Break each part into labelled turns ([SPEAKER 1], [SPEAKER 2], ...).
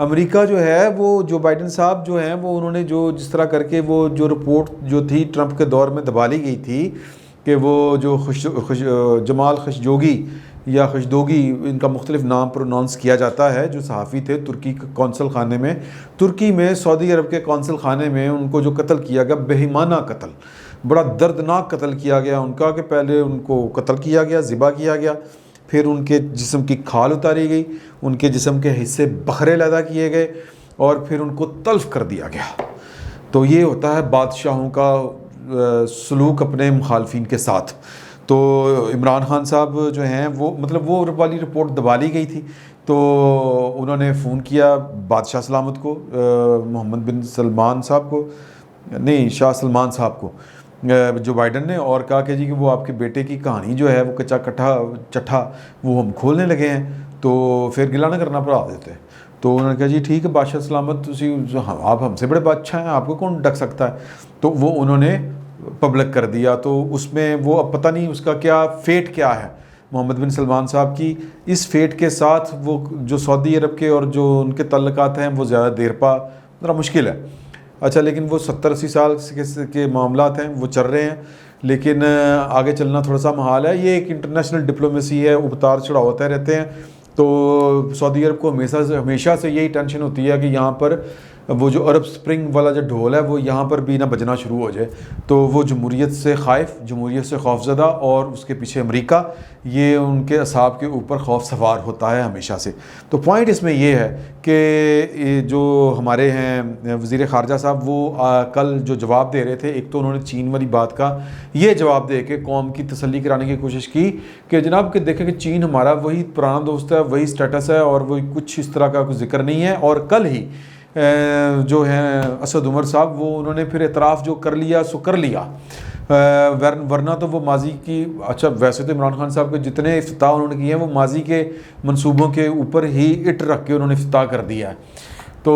[SPEAKER 1] امریکہ جو ہے وہ جو بائیڈن صاحب جو ہیں وہ انہوں نے جو جس طرح کر کے وہ جو رپورٹ جو تھی ٹرمپ کے دور میں دبا لی گئی تھی کہ وہ جو جمال خشوگی یا خشدوگی ان کا مختلف نام پروناؤنس کیا جاتا ہے، جو صحافی تھے ترکی قونصل خانے میں، ترکی میں سعودی عرب کے قونصل خانے میں ان کو جو قتل کیا گیا، بہیمانہ قتل، بڑا دردناک قتل کیا گیا ان کا، کہ پہلے ان کو قتل کیا گیا، ذبح کیا گیا، پھر ان کے جسم کی کھال اتاری گئی، ان کے جسم کے حصے بکھرے علیحدہ کیے گئے اور پھر ان کو تلف کر دیا گیا۔ تو یہ ہوتا ہے بادشاہوں کا سلوک اپنے مخالفین کے ساتھ۔ تو عمران خان صاحب جو ہیں وہ مطلب وہ والی رپورٹ دبا لی گئی تھی، تو انہوں نے فون کیا بادشاہ سلامت کو، محمد بن سلمان صاحب کو، نہیں شاہ سلمان صاحب کو، جو بائیڈن نے، اور کہا کہ جی کہ وہ آپ کے بیٹے کی کہانی جو ہے وہ کچا کٹھا چٹھا وہ ہم کھولنے لگے ہیں، تو پھر گلہ نہ کرنا پڑا دیتے۔ تو انہوں نے کہا جی ٹھیک ہے بادشاہ سلامت، آپ ہم سے بڑے بادشاہ ہیں، آپ کو کون ڈک سکتا ہے۔ تو وہ انہوں نے پبلک کر دیا، تو اس میں وہ اب پتہ نہیں اس کا کیا فیٹ کیا ہے محمد بن سلمان صاحب کی۔ اس فیٹ کے ساتھ وہ جو سعودی عرب کے اور جو ان کے تعلقات ہیں وہ زیادہ دیر پا ذرا مشکل ہے۔ اچھا لیکن وہ 70-80 سال کے معاملات ہیں وہ چل رہے ہیں، لیکن آگے چلنا تھوڑا سا محال ہے۔ یہ ایک انٹرنیشنل ڈپلومیسی ہے، اتار چڑھاؤ ہوتے رہتے ہیں۔ تو سعودی عرب کو ہمیشہ سے یہی ٹینشن ہوتی ہے کہ یہاں پر وہ جو عرب سپرنگ والا جو ڈھول ہے وہ یہاں پر بھی نہ بجنا شروع ہو جائے۔ تو وہ جمہوریت سے خائف، جمہوریت سے خوفزدہ، اور اس کے پیچھے امریکہ، یہ ان کے اعصاب کے اوپر خوف سوار ہوتا ہے ہمیشہ سے۔ تو پوائنٹ اس میں یہ ہے کہ جو ہمارے ہیں وزیر خارجہ صاحب، وہ کل جو جواب دے رہے تھے، ایک تو انہوں نے چین والی بات کا یہ جواب دے کے قوم کی تسلی کرانے کی کوشش کی کہ جناب کہ دیکھیں کہ چین ہمارا وہی پرانا دوست ہے، وہی سٹیٹس ہے، اور وہی کچھ اس طرح کا کوئی ذکر نہیں ہے۔ اور کل ہی جو ہیں اسد عمر صاحب، وہ انہوں نے پھر اعتراف جو کر لیا سو کر لیا، ورنہ تو وہ ماضی کی، اچھا ویسے تو عمران خان صاحب کے جتنے افتتاح انہوں نے کیے ہیں وہ ماضی کے منصوبوں کے اوپر ہی اٹ رکھ کے انہوں نے افتتاح کر دیا ہے۔ تو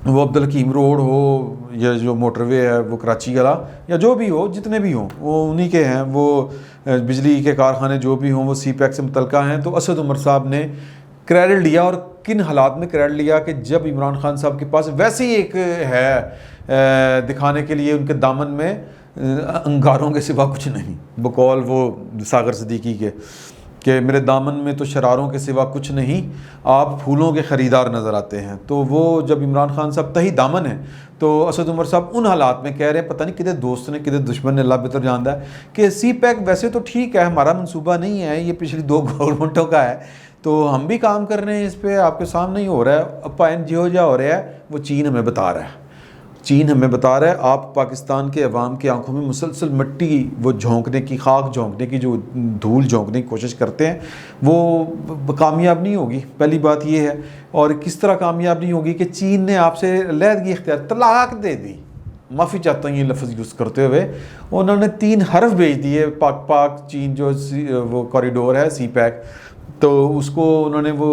[SPEAKER 1] وہ عبدالحکیم روڈ ہو یا جو موٹر وے ہے وہ کراچی والا، یا جو بھی ہو، جتنے بھی ہوں وہ انہی کے ہیں، وہ بجلی کے کارخانے جو بھی ہوں وہ سی پیک سے متعلقہ ہیں۔ تو اسد عمر صاحب نے کریڈٹ لیا، اور کن حالات میں کریڈٹ لیا کہ جب عمران خان صاحب کے پاس ویسے ہی ایک ہے دکھانے کے لیے ان کے دامن میں انگاروں کے سوا کچھ نہیں، بقول وہ ساغر صدیقی کے کہ میرے دامن میں تو شراروں کے سوا کچھ نہیں، آپ پھولوں کے خریدار نظر آتے ہیں۔ تو وہ جب عمران خان صاحب تہی دامن ہیں، تو اسد عمر صاحب ان حالات میں کہہ رہے ہیں، پتہ نہیں کدھر دوست نے کدھر دشمن نے، اللہ بہتر جانتا ہے، کہ سی پیک ویسے تو ٹھیک ہے، ہمارا منصوبہ نہیں ہے، یہ پچھلی 2 گورنمنٹوں کا ہے، تو ہم بھی کام کر رہے ہیں اس پہ، آپ کے سامنے ہی ہو رہا ہے، اپائن جو ہو رہا ہے وہ چین ہمیں بتا رہا ہے، چین ہمیں بتا رہا ہے۔ آپ پاکستان کے عوام کی آنکھوں میں مسلسل مٹی وہ جھونکنے کی، خاک جھونکنے کی، جو دھول جھونکنے کی کوشش کرتے ہیں، وہ کامیاب نہیں ہوگی، پہلی بات یہ ہے۔ اور کس طرح کامیاب نہیں ہوگی کہ چین نے آپ سے علیحدگی اختیار، طلاق دے دی، معافی چاہتا ہوں یہ لفظ یوز کرتے ہوئے، انہوں نے 3 حرف بھیج دیے، پاک چین جو وہ کوریڈور ہے سی پیک، تو اس کو انہوں نے وہ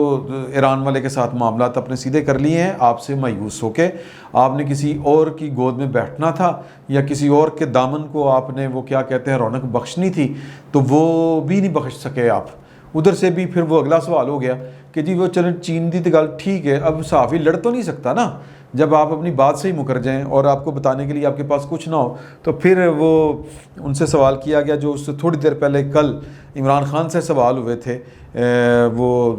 [SPEAKER 1] ایران والے کے ساتھ معاملات اپنے سیدھے کر لیے ہیں، آپ سے مایوس ہو کے۔ آپ نے کسی اور کی گود میں بیٹھنا تھا، یا کسی اور کے دامن کو آپ نے وہ کیا کہتے ہیں رونق بخشنی تھی، تو وہ بھی نہیں بخش سکے آپ۔ ادھر سے بھی پھر وہ اگلا سوال ہو گیا کہ جی وہ چلیں چین دی تو گل ٹھیک ہے، اب صحافی لڑ تو نہیں سکتا نا، جب آپ اپنی بات سے ہی مکر جائیں اور آپ کو بتانے کے لیے آپ کے پاس کچھ نہ ہو۔ تو پھر وہ ان سے سوال کیا گیا جو اس سے تھوڑی دیر پہلے کل عمران خان سے سوال ہوئے تھے، وہ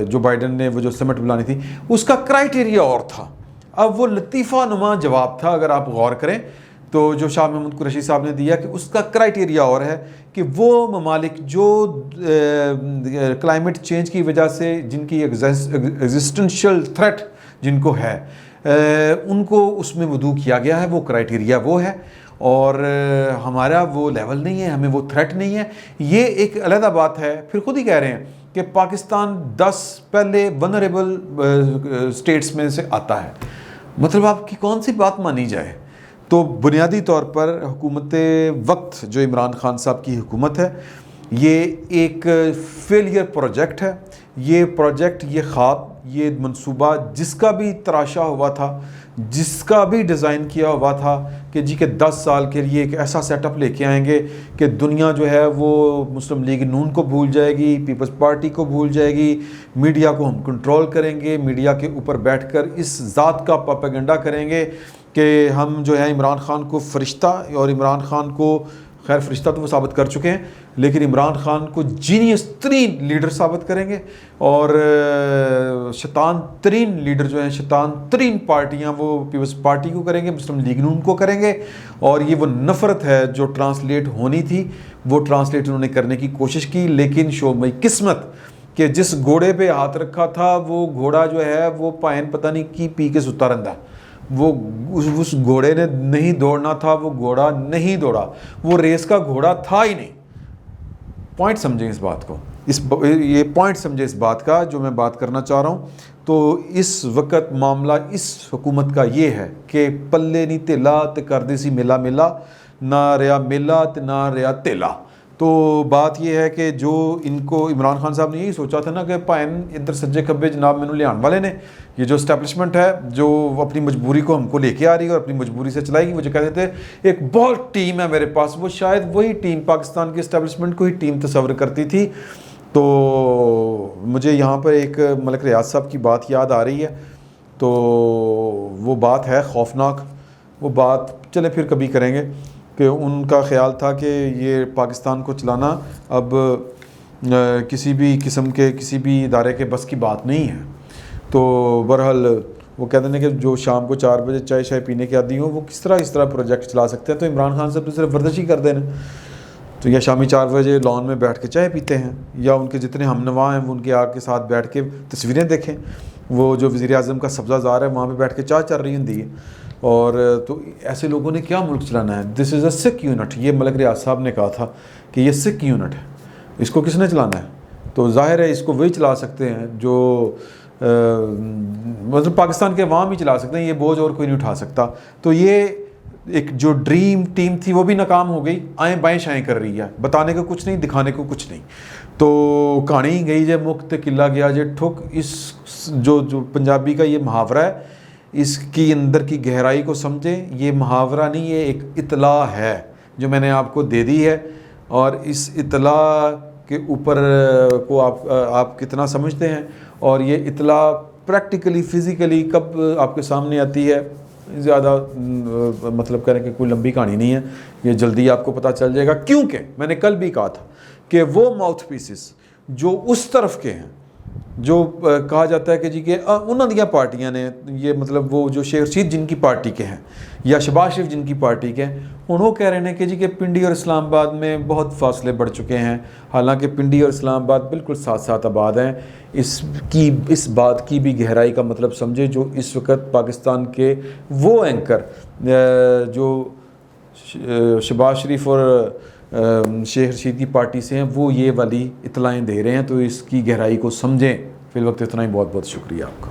[SPEAKER 1] جو بائیڈن نے وہ جو سمٹ بلانی تھی، اس کا کرائٹیریا اور تھا۔ اب وہ لطیفہ نما جواب تھا، اگر آپ غور کریں تو جو شاہ محمود قریشی صاحب نے دیا، کہ اس کا کرائٹیریا اور ہے کہ وہ ممالک جو کلائمیٹ چینج کی وجہ سے جن کی ایگزسٹنشل تھریٹ جن کو ہے، ان کو اس میں وضع کیا گیا ہے، وہ کرائٹیریا وہ ہے، اور ہمارا وہ لیول نہیں ہے، ہمیں وہ تھریٹ نہیں ہے۔ یہ ایک علیحدہ بات ہے۔ پھر خود ہی کہہ رہے ہیں کہ پاکستان 10 پہلے ونریبل اسٹیٹس میں سے آتا ہے، مطلب آپ کی کون سی بات مانی جائے؟ تو بنیادی طور پر حکومت وقت جو عمران خان صاحب کی حکومت ہے، یہ ایک فیلئر پروجیکٹ ہے، یہ پروجیکٹ، یہ خواب یہ منصوبہ جس کا بھی تراشا ہوا تھا، جس کا بھی ڈیزائن کیا ہوا تھا کہ جی کہ 10 سال کے لیے ایک ایسا سیٹ اپ لے کے آئیں گے کہ دنیا جو ہے وہ مسلم لیگ نون کو بھول جائے گی، پیپلز پارٹی کو بھول جائے گی، میڈیا کو ہم کنٹرول کریں گے، میڈیا کے اوپر بیٹھ کر اس ذات کا پروپیگنڈا کریں گے کہ ہم جو ہے عمران خان کو فرشتہ، اور عمران خان کو خیر فرشتہ تو وہ ثابت کر چکے ہیں، لیکن عمران خان کو جینیس ترین لیڈر ثابت کریں گے، اور شیطان ترین لیڈر جو ہیں، شیطان ترین پارٹیاں وہ پیپلز پارٹی کو کریں گے، مسلم لیگ نون کو کریں گے، اور یہ وہ نفرت ہے جو ٹرانسلیٹ ہونی تھی وہ ٹرانسلیٹ انہوں نے کرنے کی کوشش کی، لیکن شومئی قسمت کہ جس گھوڑے پہ ہاتھ رکھا تھا وہ گھوڑا جو ہے وہ پائن پتہ نہیں کی پی کے ستا رہندا، وہ اس گھوڑے نے نہیں دوڑنا تھا، وہ گھوڑا نہیں دوڑا، وہ ریس کا گھوڑا تھا ہی نہیں۔ پوائنٹ سمجھیں اس بات کو، یہ پوائنٹ سمجھیں اس بات کا جو میں بات کرنا چاہ رہا ہوں۔ تو اس وقت معاملہ اس حکومت کا یہ ہے کہ پلے نہیں تیلا تے کر دی سی میلا میلا، نہ ریا میلا تے نہ ریا تیلا۔ تو بات یہ ہے کہ جو ان کو عمران خان صاحب نے یہی سوچا تھا نا کہ پائن ادھر سجے کھبے جناب مینوں لیان والے نے، یہ جو اسٹیبلشمنٹ ہے جو اپنی مجبوری کو ہم کو لے کے آ رہی ہے اور اپنی مجبوری سے چلائے گی، وہ جو کہتے تھے ایک بہت ٹیم ہے میرے پاس، وہ شاید وہی ٹیم پاکستان کی اسٹیبلشمنٹ کو ہی ٹیم تصور کرتی تھی۔ تو مجھے یہاں پر ایک ملک ریاض صاحب کی بات یاد آ رہی ہے، تو وہ بات ہے خوفناک، وہ بات چلے پھر کبھی کریں گے، کہ ان کا خیال تھا کہ یہ پاکستان کو چلانا اب کسی بھی قسم کے کسی بھی ادارے کے بس کی بات نہیں ہے۔ تو بہرحال وہ کہتے ہیں کہ جو شام کو 4 بجے چائے شائے پینے کے عادی ہوں وہ کس طرح پروجیکٹ چلا سکتے ہیں۔ تو عمران خان صاحب تو صرف ورزش ہی کر دینا، تو یا شامی 4 بجے لان میں بیٹھ کے چائے پیتے ہیں، یا ان کے جتنے ہم نوا ہیں وہ ان کے آگ کے ساتھ بیٹھ کے تصویریں دیکھیں، وہ جو وزیر اعظم کا سبزہ زار ہے وہاں پہ بیٹھ کے چائے چل رہی ہوتی ہے۔ اور تو ایسے لوگوں نے کیا ملک چلانا ہے؟ دس از اے سک یونٹ، یہ ملک ریاض صاحب نے کہا تھا کہ یہ سک یونٹ ہے، اس کو کس نے چلانا ہے؟ تو ظاہر ہے اس کو وہی چلا سکتے ہیں جو مطلب پاکستان کے عوام ہی چلا سکتے ہیں، یہ بوجھ اور کوئی نہیں اٹھا سکتا۔ تو یہ ایک جو ڈریم ٹیم تھی وہ بھی ناکام ہو گئی، آئیں بائیں شائیں کر رہی ہے، بتانے کو کچھ نہیں، دکھانے کو کچھ نہیں۔ تو کہانی گئی جے مکت قلعہ گیا جے ٹھک، اس جو پنجابی کا یہ محاورہ ہے، اس کی اندر کی گہرائی کو سمجھیں۔ یہ محاورہ نہیں، یہ ایک اطلاع ہے جو میں نے آپ کو دے دی ہے، اور اس اطلاع کے اوپر کو آپ کتنا سمجھتے ہیں، اور یہ اطلاع پریکٹیکلی فزیکلی کب آپ کے سامنے آتی ہے، زیادہ مطلب کریں کہ کوئی لمبی کہانی نہیں ہے، یہ جلدی آپ کو پتہ چل جائے گا۔ کیونکہ میں نے کل بھی کہا تھا کہ وہ ماؤتھ پیسز جو اس طرف کے ہیں، جو کہا جاتا ہے کہ جی کہ انہوں دیا پارٹیاں نے، یہ مطلب وہ جو شیخ رشید جن کی پارٹی کے ہیں یا شہباز شریف جن کی پارٹی کے ہیں، انہوں کہہ رہے ہیں کہ جی کہ پنڈی اور اسلام آباد میں بہت فاصلے بڑھ چکے ہیں، حالانکہ پنڈی اور اسلام آباد بالکل ساتھ ساتھ آباد ہیں۔ اس بات کی بھی گہرائی کا مطلب سمجھے جو اس وقت پاکستان کے وہ اینکر جو شہباز شریف اور شیخ رشید کی پارٹی سے ہیں، وہ یہ والی اطلاعیں دے رہے ہیں، تو اس کی گہرائی کو سمجھیں۔ فی الوقت اتنا ہی، بہت بہت شکریہ آپ کا۔